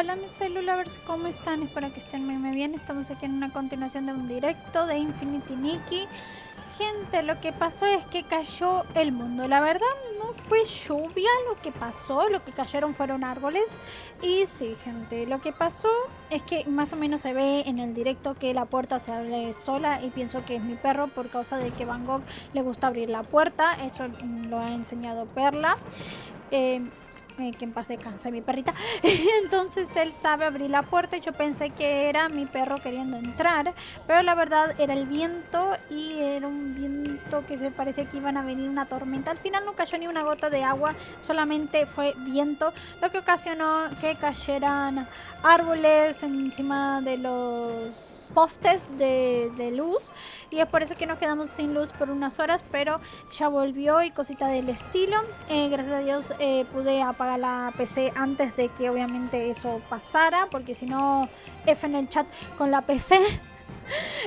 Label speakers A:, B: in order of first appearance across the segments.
A: Hola mis celulars, ¿cómo están? Espero que estén muy bien. Estamos aquí en una continuación de un directo de Infinity Nikki. Gente, lo que pasó es que cayó el mundo. La verdad no fue lluvia lo que pasó, lo que cayeron fueron árboles. Y sí, gente, lo que pasó es que más o menos se ve en el directo que la puerta se abre sola y pienso que es mi perro por causa de que Van Gogh le gusta abrir la puerta. Eso lo ha enseñado Perla. Que en paz descanse mi perrita. Entonces él sabe abrir la puerta y yo pensé que era mi perro queriendo entrar, pero la verdad era el viento y era un viento que se parecía que iban a venir una tormenta. Al final no cayó ni una gota de agua, solamente fue viento, lo que ocasionó que cayeran árboles encima de los postes de luz, y es por eso que nos quedamos sin luz por unas horas, pero ya volvió y cosita del estilo. Gracias a Dios pude apagar la PC antes de que obviamente eso pasara, porque si no F en el chat con la PC.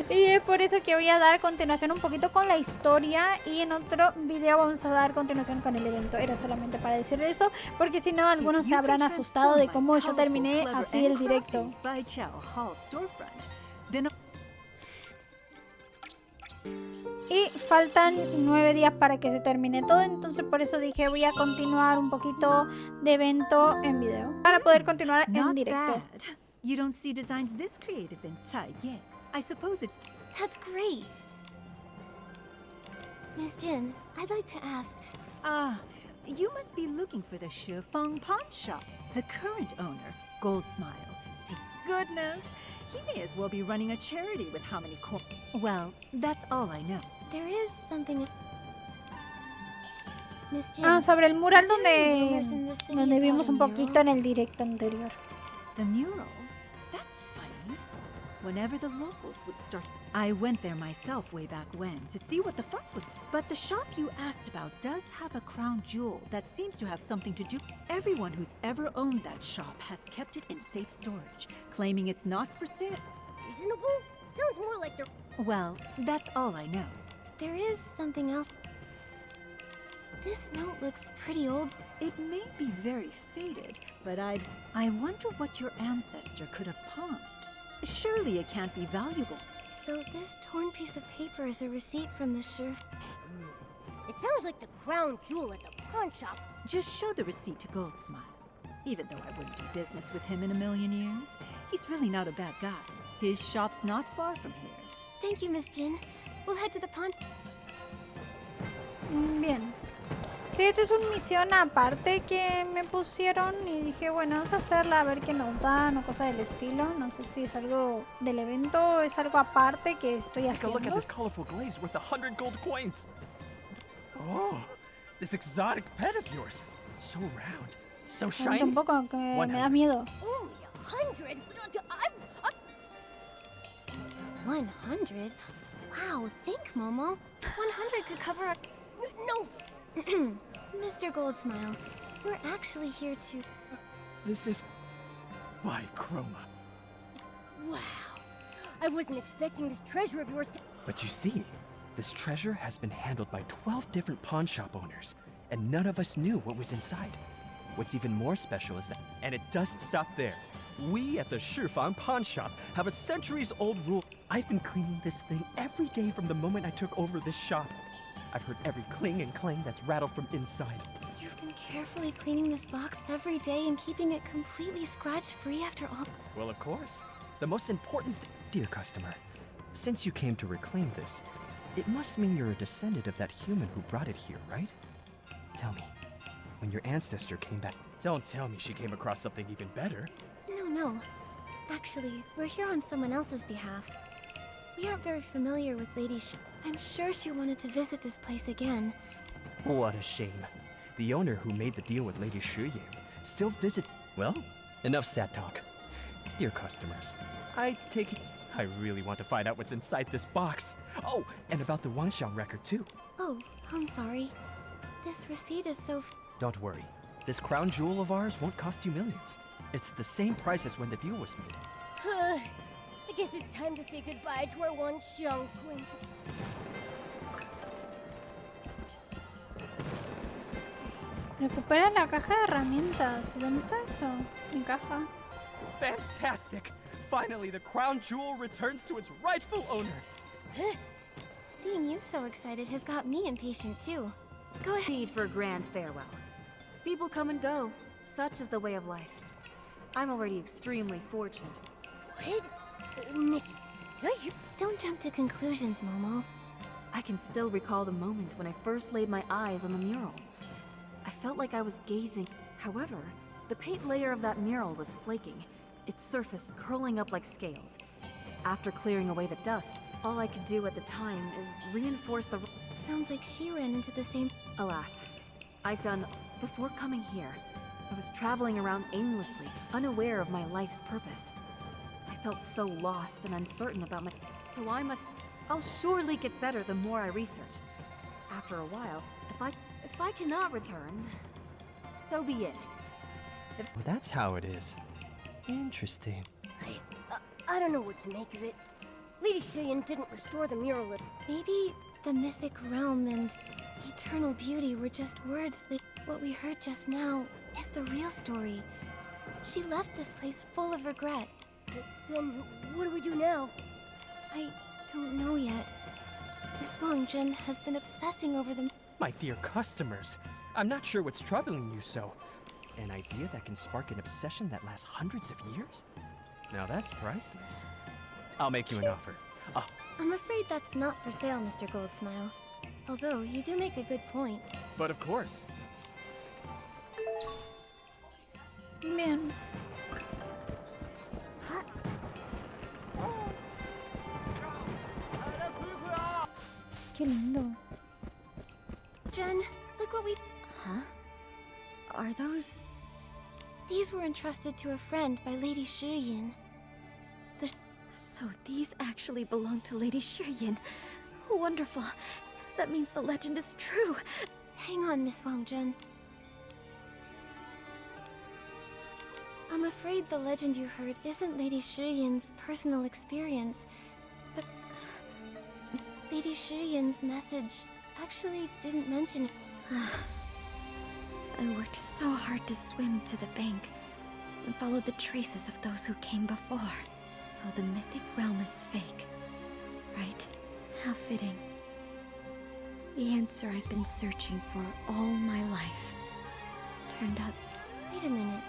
A: Y es por eso que voy a dar continuación un poquito con la historia, y en otro video vamos a dar continuación con el evento. Era solamente para decir eso, porque si no algunos se habrán asustado de cómo yo terminé así el directo. Y faltan 9 días para que se termine todo, entonces por eso dije voy a continuar un poquito de evento en video para poder continuar en directo.
B: You don't see designs this creative inside yet. I suppose it's...
C: That's great. Miss Jin, I'd like to ask...
B: You must be looking for the Shifeng pawn shop. The current owner, Goldsmile. See, goodness, he may as well be running a charity with how many coins. Well, that's all I know.
C: There is something... Miss Jin,
A: sobre el mural donde vimos un poquito en el directo anterior.
B: The mural? That's funny. Whenever the locals would start... I went there myself way back when to see what the fuss was. But the shop you asked about does have a crown jewel that seems to have something to do... Everyone who's ever owned that shop has kept it in safe storage, claiming it's not for sale.
C: Reasonable? Sounds more like they're...
B: Well, that's all I know.
C: There is something else. This note looks pretty old.
B: It may be very faded, but I wonder what your ancestor could have pawned. Surely it can't be valuable.
C: So this torn piece of paper is a receipt from the It sounds like the crown jewel at the pawn shop.
B: Just show the receipt to Goldsmile. Even though I wouldn't do business with him in a million years, he's really not a bad guy. His shop's not far from here.
C: Thank you, Miss Jin. We'll head to the pawn...
A: Bien. Sí, esta es una misión aparte que me pusieron y dije, bueno, vamos a hacerla a ver qué nos dan o cosa del estilo. No sé si es algo del evento o es algo aparte que estoy haciendo.
D: Take a look at this colorful glaze worth 100 gold coins. Oh, this exotic pet of yours. So round, so shiny.
A: Un poco que me da miedo.
C: Only 100? 100? Wow, think, Momo. 100 could cover a... No! Mr. Goldsmile, we're actually here to...
D: This is... Bichroma.
C: Wow. I wasn't expecting this treasure of yours to...
D: But you see, this treasure has been handled by 12 different pawn shop owners, and none of us knew what was inside. What's even more special is that... And it doesn't stop there. We at the Shifeng Pawn Shop have a centuries-old rule. I've been cleaning this thing every day from the moment I took over this shop. I've heard every cling and clang that's rattled from inside.
C: You've been carefully cleaning this box every day and keeping it completely scratch-free after all...
D: Well, of course. The most important... Dear customer, since you came to reclaim this, it must mean you're a descendant of that human who brought it here, right? Tell me, when your ancestor came back... Don't tell me she came across something even better.
C: No. Actually, we're here on someone else's behalf. We aren't very familiar with Lady I'm sure she wanted to visit this place again.
D: What a shame. The owner who made the deal with Lady Shuye still visits... Well, enough sad talk. Dear customers, I take it... I really want to find out what's inside this box. Oh, and about the Wangxiao record too.
C: Oh, I'm sorry. This receipt is so...
D: Don't worry. This crown jewel of ours won't cost you millions. It's the same price as when the deal was made.
C: I guess it's time to say goodbye to our Wangxiang twins.
A: Recupera la caja de herramientas. ¿Dónde está eso? Mi caja.
D: Fantastic! Finally, the crown jewel returns to its rightful owner.
C: Seeing you so excited has got me impatient too. Go ahead.
E: Need for a grand farewell. People come and go. Such is the way of life. I'm already extremely fortunate.
F: What? Nikki, did I hear?
C: Don't jump to conclusions, Momo.
E: I can still recall the moment when I first laid my eyes on the mural. I felt like I was gazing. However, the paint layer of that mural was flaking, its surface curling up like scales. After clearing away the dust, all I could do at the time is reinforce the...
C: Sounds like she ran into the same...
E: Alas, I'd done... Before coming here, I was traveling around aimlessly, unaware of my life's purpose. I felt so lost and uncertain about my... So I'll surely get better the more I research. After a while, if I cannot return, so be it.
D: Well, that's how it is. Interesting.
F: I don't know what to make of it. Lady Shiyin didn't restore the mural.
C: Maybe the mythic realm and eternal beauty were just words. What we heard just now is the real story. She left this place full of regret.
F: Then what do we do now?
C: I don't know yet. Miss Wang Jun has been obsessing over them.
D: My dear customers, I'm not sure what's troubling you so. An idea that can spark an obsession that lasts hundreds of years? Now that's priceless. I'll make you an offer.
C: I'm afraid that's not for sale, Mr. Goldsmile. Although, you do make a good point.
D: But of course.
A: Bien. Qué lindo.
C: Jen, look what we...
E: Huh? Are those...
C: These were entrusted to a friend by Lady Shiyin.
E: So these actually belong to Lady Shiyin. Wonderful. That means the legend is true.
C: Hang on, Miss Wang Jun. I'm afraid the legend you heard isn't Lady Shiyin's personal experience, but Lady Shiyin's message actually didn't mention it.
E: I worked so hard to swim to the bank and followed the traces of those who came before. So the mythic realm is fake, right? How fitting. The answer I've been searching for all my life turned out...
C: Wait a minute.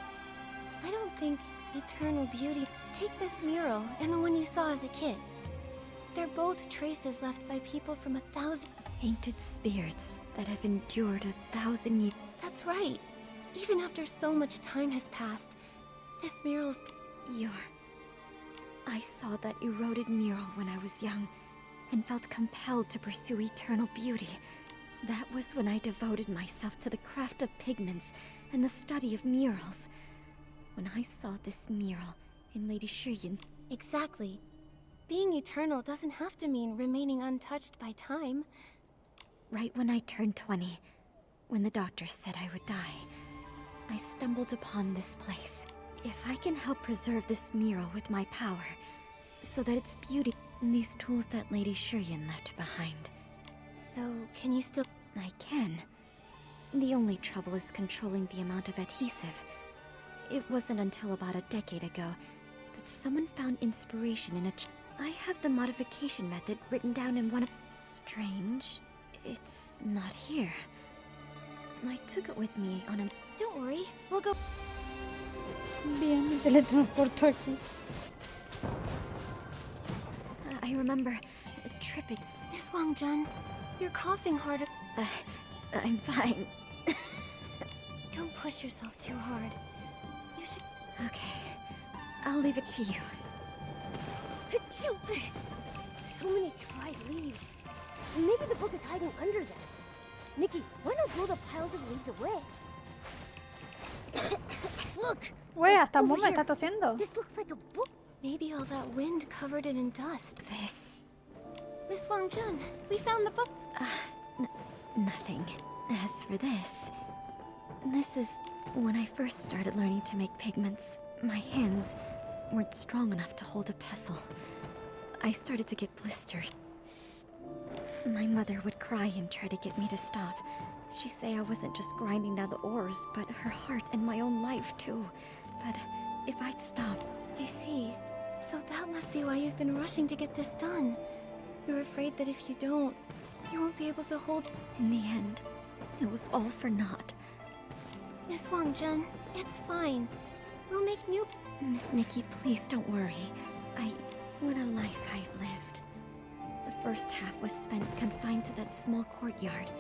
C: I don't think eternal beauty... Take this mural and the one you saw as a kid. They're both traces left by people from 1,000...
E: Painted spirits that have endured 1,000 years.
C: That's right. Even after so much time has passed, this mural's...
E: I saw that eroded mural when I was young, and felt compelled to pursue eternal beauty. That was when I devoted myself to the craft of pigments and the study of murals. When I saw this mural in Lady Shiyin's...
C: Exactly. Being eternal doesn't have to mean remaining untouched by time.
E: Right when I turned 20, when the doctor said I would die, I stumbled upon this place. If I can help preserve this mural with my power, so that its beauty and these tools that Lady Shiyin left behind.
C: So, can you still...
E: I can. The only trouble is controlling the amount of adhesive. It wasn't until about a decade ago that someone found inspiration in I have the modification method written down in one of... Strange. It's not here. I took it with me on a...
C: Don't worry, we'll go...
A: Bien, me teletransporto aquí.
E: I remember tripping.
C: Miss Wang Jun, you're coughing harder.
E: I'm fine.
C: Don't push yourself too hard. You should...
E: Okay, I'll leave it to you.
F: So many dried leaves. Maybe the book is hiding under them. Nikki, why not blow the piles of leaves away? Look!
A: Güey, hasta
F: over
A: Momo me
F: here.
A: está tosiendo.
F: This looks like a book.
C: Maybe all that wind covered it in dust.
E: This...
C: Miss Wang Jun, we found the book.
E: Nothing. As for this is when I first started learning to make pigments. My hands weren't strong enough to hold a pestle. I started to get blisters. My mother would cry and try to get me to stop. She'd say I wasn't just grinding down the ores, but her heart and my own life too. But
C: if I'd stop. I see. So that must be why you've been rushing to get this done. You're afraid that if you don't, you won't be able to hold... In the end, it was all for naught.
F: Miss Wang-jun, it's fine. We'll make new...
C: Miss Nikki, please don't worry. What a life I've lived. The first half was spent confined to that small courtyard,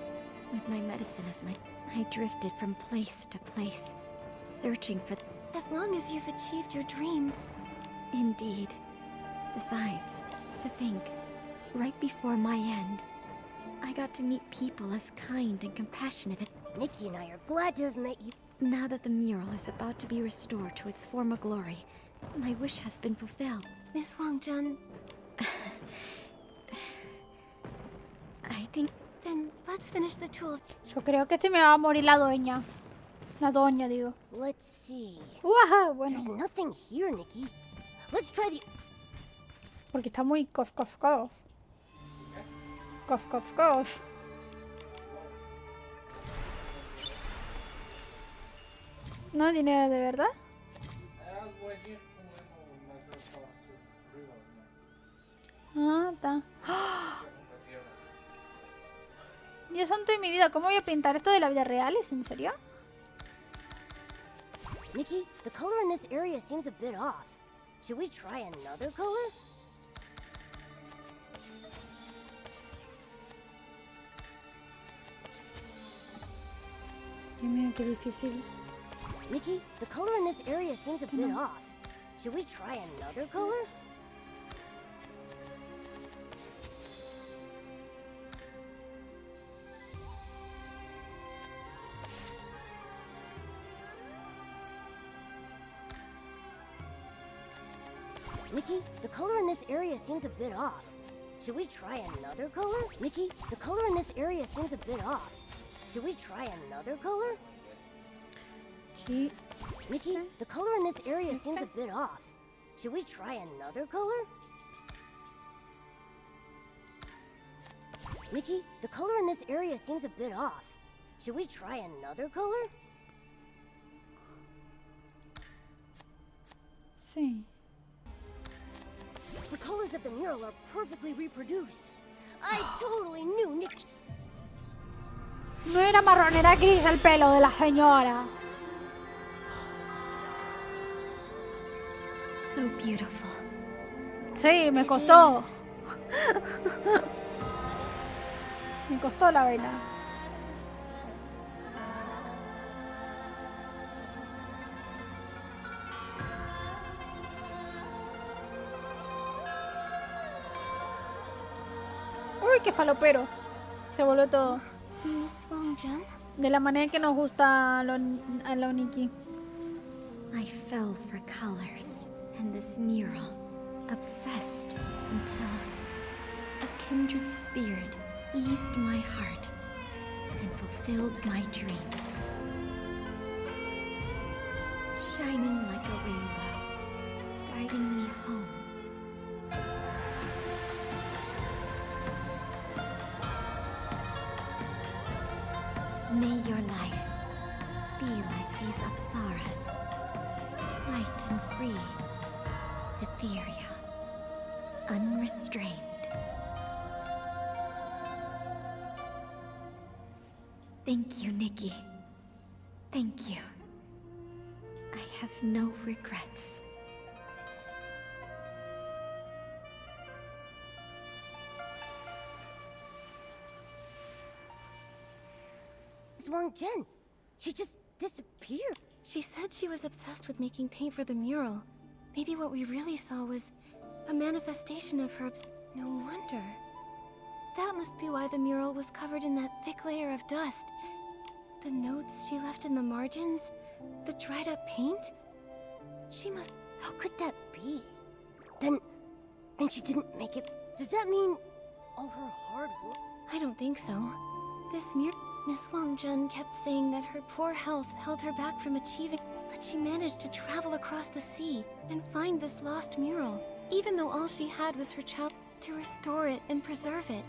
C: with my medicine as my... I drifted from place to place, searching for...
F: As long as you've achieved your dream.
C: Indeed. Besides, to think, right before my end, I got to meet people as kind and compassionate as...
F: Nikki and I are glad to have met you.
C: Now that the mural is about to be restored to its former glory, my wish has been fulfilled.
F: Miss Wang-jun,
C: I think...
F: then let's finish the tools.
A: Yo creo que se me va a morir la doña. La doña, digo.
F: Let's see.
A: Uaja, bueno.
F: There's nothing here, Nikki. Let's try the...
A: Porque está muy cough, cough, cough. Cough, cough, cough. ¿No tiene de verdad? Ah, está. Yo santo de mi vida, ¿cómo voy a pintar esto de la vida real? ¿Es en serio?
F: Nikki, the color in this area seems a bit off. Should we try another color?
A: Dios mío, qué difícil.
F: Nikki, the color in this area seems a bit off. Should we try another color? Nikki, the color in this area seems a bit off. Should we try another color? Nikki, the color in this area seems a bit off. Should we try another color?
A: ¿Qué?
F: Nikki, the color in this area seems a bit off. Should we try another color? Nikki, the color in this area seems a bit off. Should we try another color?
A: Sí.
F: The colors of the mural are perfectly reproduced. I totally knew Nikki.
A: No era marrón, era gris el pelo de la señora.
C: So beautiful.
A: Sí, me costó. Me costó la vaina. Uy, qué falopero. Se volvió todo.
F: Miss Wang-jun?
A: De la manera que nos gusta a lo Nikki.
C: I fell for colors and this mural, obsessed until a kindred spirit eased my heart and fulfilled my dream. Shining like a rainbow, guiding me home. May your life be like these apsaras, light and free, ethereal, unrestrained. Thank you, Nikki. Thank you. I have no regrets.
F: Miss Wang-jun, she just disappeared.
C: She said she was obsessed with making paint for the mural. Maybe what we really saw was a manifestation of her No wonder. That must be why the mural was covered in that thick layer of dust. The notes she left in the margins, the dried up paint. She must...
F: How could that be? Then she didn't make it. Does that mean all her hard work?
C: I don't think so. This mural... Miss Wang-jun kept saying that her poor health held her back from achieving, but she managed to travel across the sea and find this lost mural, even though all she had was her child, to restore it and preserve it,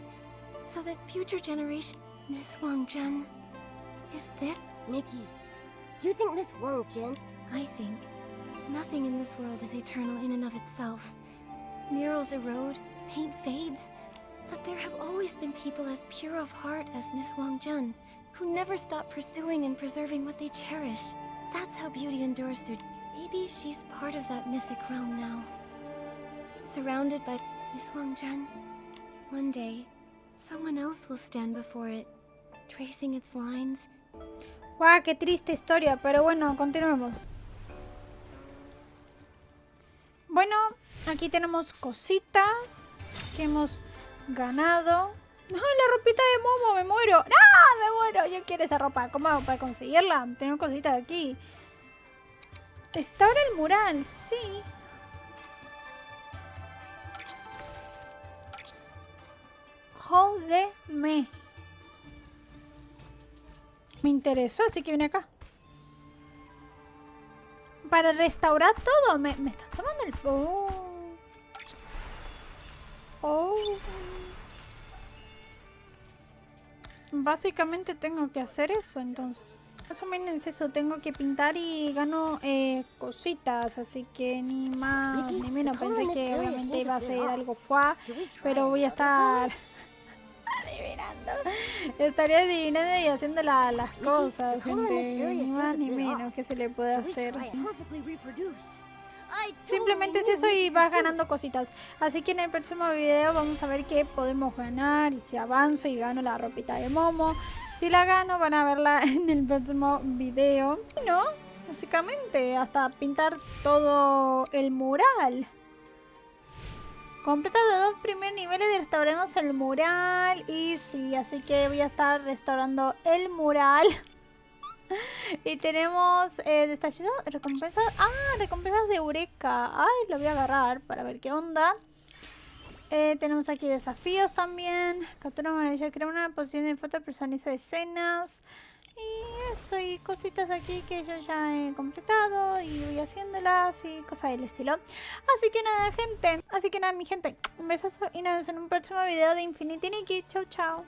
C: so that future generations... Miss Wang-jun, is this...
F: Nikki, do you think Miss Wang-jun...
C: I think Nothing in this world is eternal in and of itself. Murals erode, paint fades, but there have always been people as pure of heart as Miss Wang Jun, who never stop pursuing and preserving what they cherish. That's how beauty endures through. Maybe she's part of that mythic realm now. Surrounded by Miss Wang Jun. One day, someone else will stand before it, tracing its lines.
A: ¡Guau! ¡Qué triste historia! Pero bueno, continuemos. Bueno, aquí tenemos cositas que hemos ganado. ¡No! La ropita de Momo, me muero. ¡No! Me muero. Yo quiero esa ropa. ¿Cómo hago para conseguirla? Tengo cositas aquí. Está ahora el mural, sí. Jódeme. Me interesó, así que vine acá. Para restaurar todo. Me estás tomando el... Oh. Básicamente tengo que hacer eso, entonces. Más o menos es eso. Tengo que pintar y gano cositas. Así que ni más ni menos. Pensé que obviamente iba a ser algo fuá. Pero voy a estar... adivinando. Estaría adivinando y haciendo las cosas, gente. Ni más ni menos que se le puede hacer. Simplemente es eso y vas ganando cositas. Así que en el próximo video vamos a ver qué podemos ganar. Y si avanzo y gano la ropita de Momo. Si la gano van a verla en el próximo video. Y no, básicamente hasta pintar todo el mural. Completa los 2 primeros niveles, restauremos el mural. Y sí, así que voy a estar restaurando el mural. Y tenemos destallido, recompensas. Ah, recompensas de Eureka. Ay, lo voy a agarrar para ver qué onda. Tenemos aquí desafíos también. Captura maravillosa, crea una posición de foto, personaliza escenas. Y eso, y cositas aquí que yo ya he completado y voy haciéndolas y cosas del estilo. Así que nada, gente. Así que nada, mi gente. Un besazo y nos vemos en un próximo video de Infinity Nikki. Chau, chau.